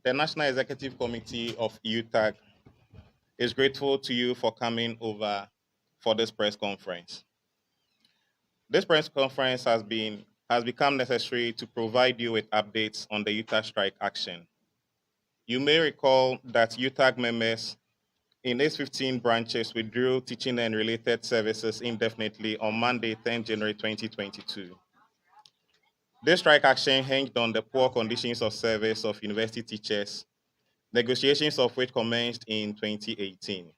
The National Executive Committee of UTAG is grateful to you for coming over for this press conference. This press conference has become necessary to provide you with updates on the UTAG strike action. You may recall that UTAG members in its 15 branches withdrew teaching and related services indefinitely on Monday, 10 January 2022. This strike action hinged on the poor conditions of service of university teachers, negotiations of which commenced in 2018.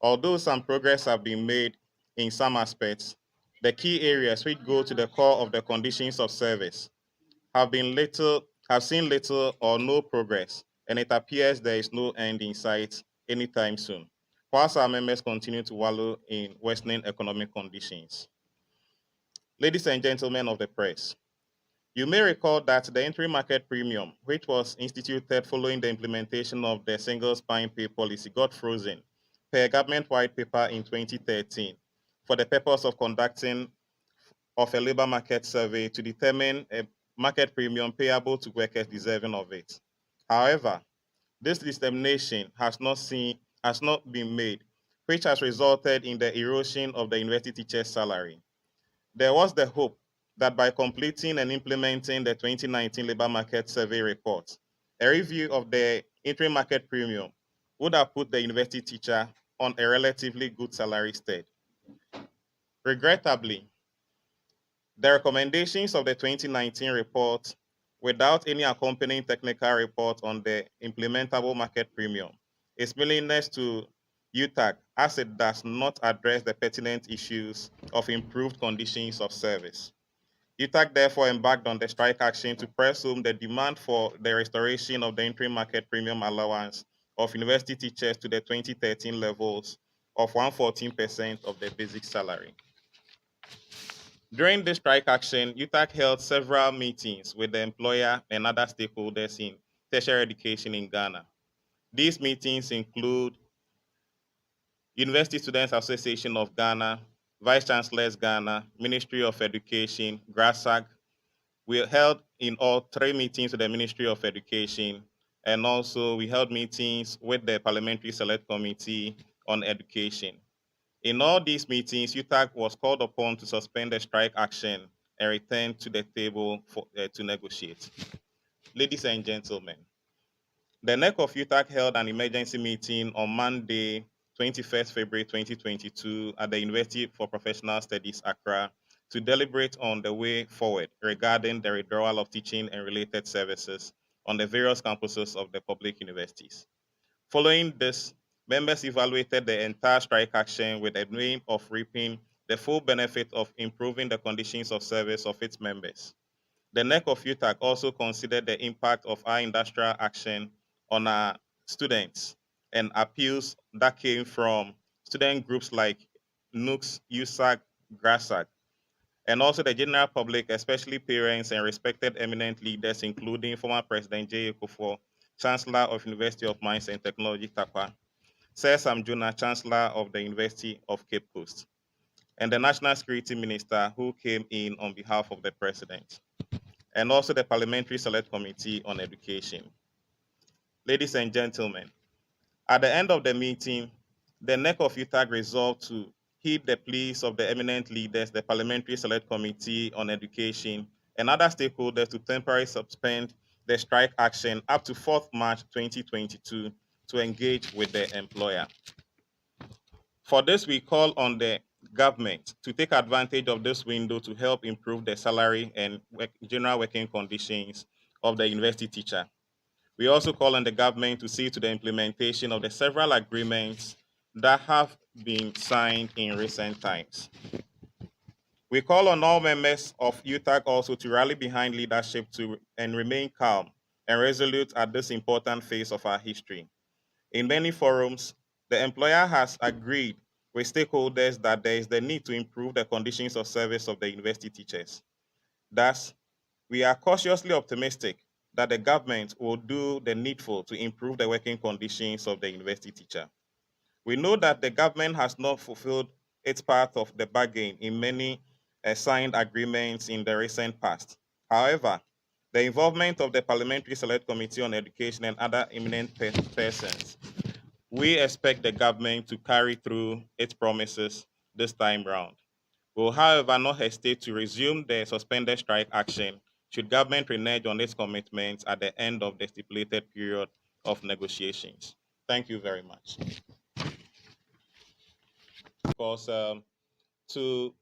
Although some progress have been made in some aspects, the key areas which go to the core of the conditions of service have seen little or no progress, and it appears there is no end in sight anytime soon, whilst our members continue to wallow in worsening economic conditions. Ladies and gentlemen of the press, you may recall that the entry market premium, which was instituted following the implementation of the single spine pay policy, got frozen per government white paper in 2013 for the purpose of conducting of a labor market survey to determine a market premium payable to workers deserving of it. However, this determination has not been made, which has resulted in the erosion of the university teacher's salary. There was the hope that by completing and implementing the 2019 labor market survey report, a review of the interim market premium would have put the university teacher on a relatively good salary stead. Regrettably, the recommendations of the 2019 report, without any accompanying technical report on the implementable market premium, is meaningless to UTAG as it does not address the pertinent issues of improved conditions of service. UTAG therefore embarked on the strike action to press home the demand for the restoration of the interim market premium allowance of university teachers to the 2013 levels of 114% of their basic salary. During this strike action, UTAC held several meetings with the employer and other stakeholders in tertiary education in Ghana. These meetings include University Students Association of Ghana, Vice Chancellors Ghana, Ministry of Education, GRASAG. We held in all three meetings with the Ministry of Education, and also we held meetings with the Parliamentary Select Committee on Education. In all these meetings, UTAG was called upon to suspend the strike action and return to the table to negotiate. Ladies and gentlemen, the NEC of UTAG held an emergency meeting on Monday, 21st February 2022 at the University for Professional Studies, Accra, to deliberate on the way forward regarding the withdrawal of teaching and related services on the various campuses of the public universities. Following this, members evaluated the entire strike action with the aim of reaping the full benefit of improving the conditions of service of its members. The NEC of UTAC also considered the impact of our industrial action on our students and appeals that came from student groups like NUCS, USAC, GRASAC, and also the general public, especially parents and respected eminent leaders, including former President J. Kufuor, Chancellor of University of Mines and Technology, Takwa, Sir Sam Jona, Chancellor of the University of Cape Coast, and the National Security Minister who came in on behalf of the President, and also the Parliamentary Select Committee on Education. Ladies and gentlemen, at the end of the meeting, the NEC of UTAG resolved to heed the pleas of the eminent leaders, the Parliamentary Select Committee on Education, and other stakeholders to temporarily suspend the strike action up to 4th March 2022 to engage with the employer. For this, we call on the government to take advantage of this window to help improve the salary and general working conditions of the university teacher. We also call on the government to see to the implementation of the several agreements that have been signed in recent times. We call on all members of UTAG also to rally behind leadership and remain calm and resolute at this important phase of our history. In many forums, the employer has agreed with stakeholders that there is the need to improve the conditions of service of the university teachers. Thus, we are cautiously optimistic that the government will do the needful to improve the working conditions of the university teacher. We know that the government has not fulfilled its part of the bargain in many signed agreements in the recent past. However, The involvement of the Parliamentary Select Committee on Education and other eminent persons. We expect the government to carry through its promises this time round. We will, however, not hesitate to resume the suspended strike action should government renege on its commitments at the end of the stipulated period of negotiations. Thank you very much. Of course, to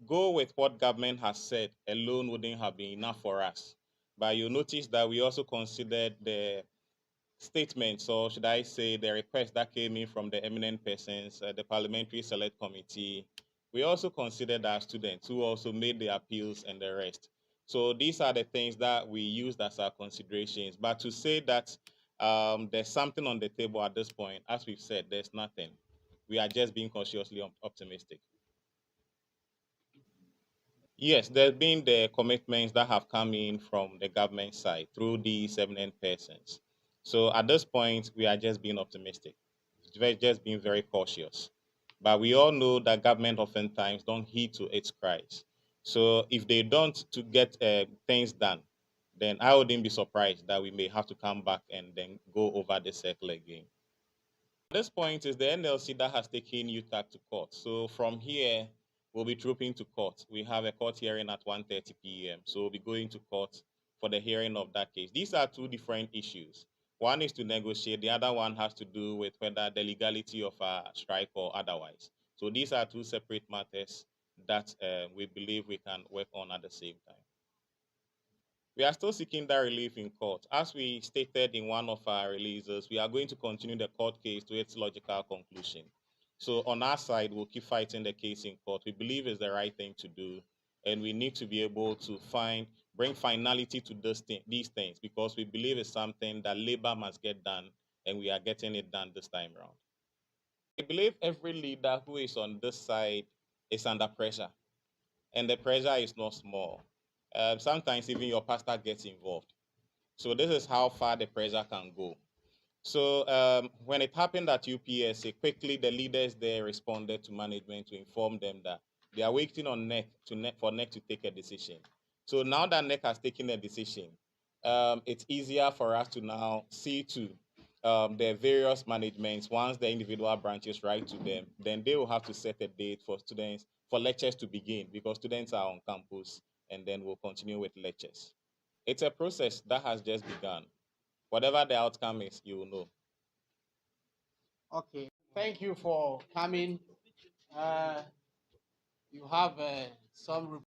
go with what government has said alone wouldn't have been enough for us. But you notice that we also considered the statements, or should I say the request that came in from the eminent persons, the Parliamentary Select Committee. We also considered our students who also made the appeals and the rest. So these are the things that we used as our considerations. But to say that there's something on the table at this point, as we've said, there's nothing. We are just being cautiously optimistic. Yes, there's been the commitments that have come in from the government side through these eminent persons. So at this point, we are just being optimistic, just being very cautious. But we all know that government oftentimes don't heed to its cries. So if they don't to get things done, then I wouldn't be surprised that we may have to come back and then go over the circle again. At this point, is the NLC that has taken UTAG to court. So from here, we'll be trooping to court. We have a court hearing at 1:30 p.m. So we'll be going to court for the hearing of that case. These are two different issues. One is to negotiate. The other one has to do with whether the legality of a strike or otherwise. So these are two separate matters that we believe we can work on at the same time. We are still seeking that relief in court. As we stated in one of our releases, we are going to continue the court case to its logical conclusion. So on our side, we'll keep fighting the case in court. We believe it's the right thing to do, and we need to be able to bring finality to these things because we believe it's something that labor must get done, and we are getting it done this time around. I believe every leader who is on this side is under pressure, and the pressure is not small. Sometimes even your pastor gets involved. So this is how far the pressure can go. So when it happened at UPSA, quickly the leaders there responded to management to inform them that they are waiting on for NEC to take a decision. So now that NEC has taken a decision, it's easier for us to now see to the various managements. Once the individual branches write to them, then they will have to set a date for students for lectures to begin because students are on campus, and then we'll continue with lectures. It's a process that has just begun. Whatever the outcome is, you will know. Okay, thank you for coming. You have some